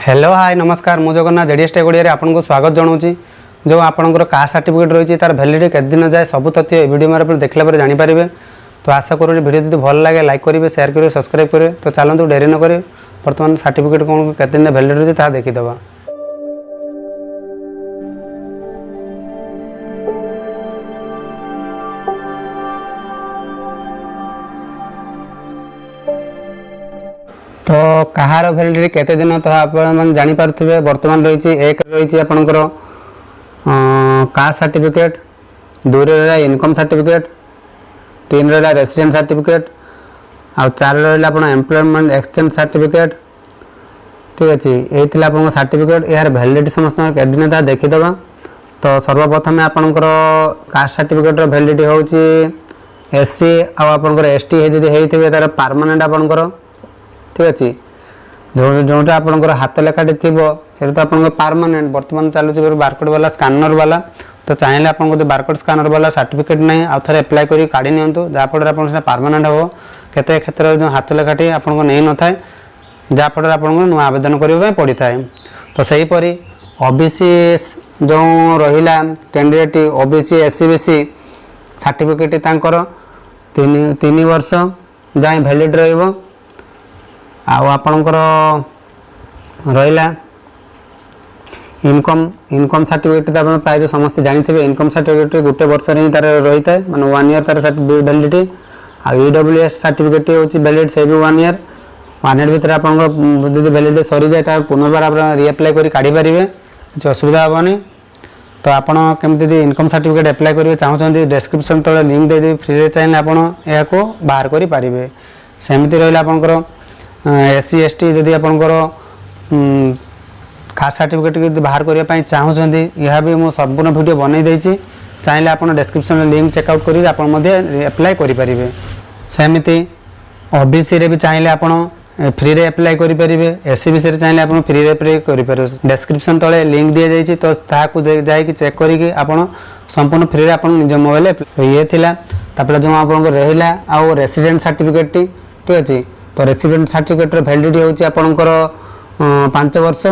Hello hi नमस्कार मु Jagannath JDS take Odia आपको स्वागत जनाऊँगी। जो आपंकर कास्ट सर्टिफिकेट रही तार वैलिडिटी केत दिन जाए सब तथ्य वीडियो मेरे देखला पर जानीपारे। तो आशा करूँ वीडियो यदि भल लगे लाइक करेंगे, शेयर करेंगे, सब्सक्राइब करेंगे। तो चलते डेरी न करें बर्तमान सर्टिफिकेट कौन के दिन वैलिडिटी रही देखीदे। तो कहार वैलिडिटी केते दिन तो आप जानीपारे। बर्तमान रही एक रही आपंकर कास्ट सर्टिफिकेट, 2 रहा इनकम सर्टिफिकेट, 3 रहा रेसिडेंट सर्टिफिकेट, आ 4 रहा एम्प्लॉयमेंट एक्सचेंज सर्टिफिकेट। ठीक अच्छे ये आप सर्टिफिकेट यार वैलिडिटी समस्त के दिन था देखीदे। तो सर्वप्रथम आपंकर कास्ट सर्टिफिकेट वैलिडिटी हूँ एससी आपर एसटी जब तार परमानेंट आपंकर। ठीक अच्छे जोटा आपंकर हाथ लेखाटी थी से तो आप परमानेंट बर्तमान चलुचे बारकोड वाला स्कानर वाला। तो चाहिए आपको बारकोड स्कानर वाला सर्टिफिकेट नहीं आउ थे एप्लाय कर काढ़ी नियंतु जहाँफल आप परमानेंट हम केते क्षेत्र जो हाथ लेखाटी आपको नहीं न था जहाँफल आपको नुआ आवेदन करने पड़ी था। तो सहीपरी ओबीसी जो रहा candidate OBC SC BC certificate तांकर 3 वर्ष जाए वैलिड रहिबो। आपणकर रहा इनकम सर्टिफिकेट तो आप प्राय समस्त जानते इनकम सर्टिफिकेट गोटे वर्ष ही तार रही है माने 1 ईयर तार वैलिडिटी। ईडब्ल्यूएस सर्टिफिकेट हूँ वैलिड से भी 1 ईयर। 1 ईयर भितर आप वैलिडिटी सरी जाए तो पुनर्बार आप रिअप्लाई कर काढ़ी पारे, किसी असुविधा हेनी। तो आपड़ केमती इनकम सर्टिफिकेट एप्लाय करेंगे चाहते डिस्क्रिप्शन तले लिंक दे फ्री चाहिए आपको बाहर करेंगे। सेमती रहा आपंकर एससी एसटी जदि आपंकर कास्ट सर्टिफिकेट यदि बाहर करने चाहते यह भी मुझे संपूर्ण वीडियो बनई देती चाहिए आप डिस्क्रिप्शन लिंक चेकआउट कर एप्लाय करेंगे। सेमती ओबीसी रे भी चाहिए आप फ्री रे एप्लाय करेंगे, एससी बीसी रे चाहिए आप फ्री रे एप्लाय करेंगे। डिस्क्रिप्शन तले लिंक दि जाइए तो जाकि चेक करके आप संपूर्ण फ्री आप निज मोबाइल ये था। जो आप रहा आउ रेसिडेंट सर्टिफिकेट ठीक अच्छे। तो रेसिडेंट सर्टिफिकेट वैलिडिटी हूँ आपंकर 5 वर्ष।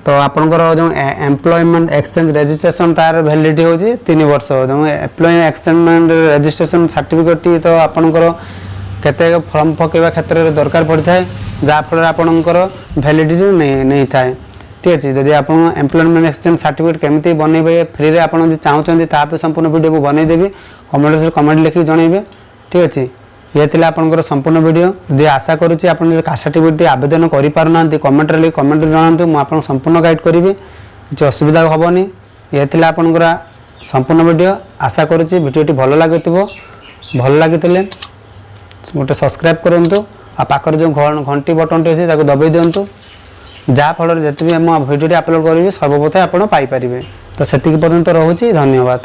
तो आपंकर जो एम्प्लॉयमेंट एक्सचेंज रजिस्ट्रेशन तार वैलिडिटी हूँ 3 वर्ष। जो एम्प्लॉय एक्सचेंज रजिस्ट्रेशन सर्टिफिकेट तो आपंकर केते फॉर्म पकेवा क्षेत्र में दरकार पड़ी था जहाँफल आपंकर वैलिडिटी नहीं थाए। ठीक अच्छे जदि आप एम्प्लॉयमेंट एक्सचेंज सर्टिफिकेट केमी बनइबे फ्री आप चाहते ताप संपूर्ण वीडियो को बनईदेवी कमेंट लिखिक जनइबे। ठीक अच्छे ये थी आपंकर संपूर्ण वीडियो। यदि आशा करुँच आप कास्ट सर्टिफिकेट आवेदन करना कमेंट जनातु मुझे संपूर्ण गाइड करी किसी असुविधा हेनी। ये थी आपंकर संपूर्ण वीडियो। आशा करुँच वीडियोटी भल लगी लगी गोटे सब्सक्राइब करूँ आ पाखर जो घंटी बटन टी अच्छे दबाई दिंतु जहाँफल जिते भी भिडियो अपलोड करी सर्वप्रथम आप पाइपर। तो से पर्यंत रोचे धन्यवाद।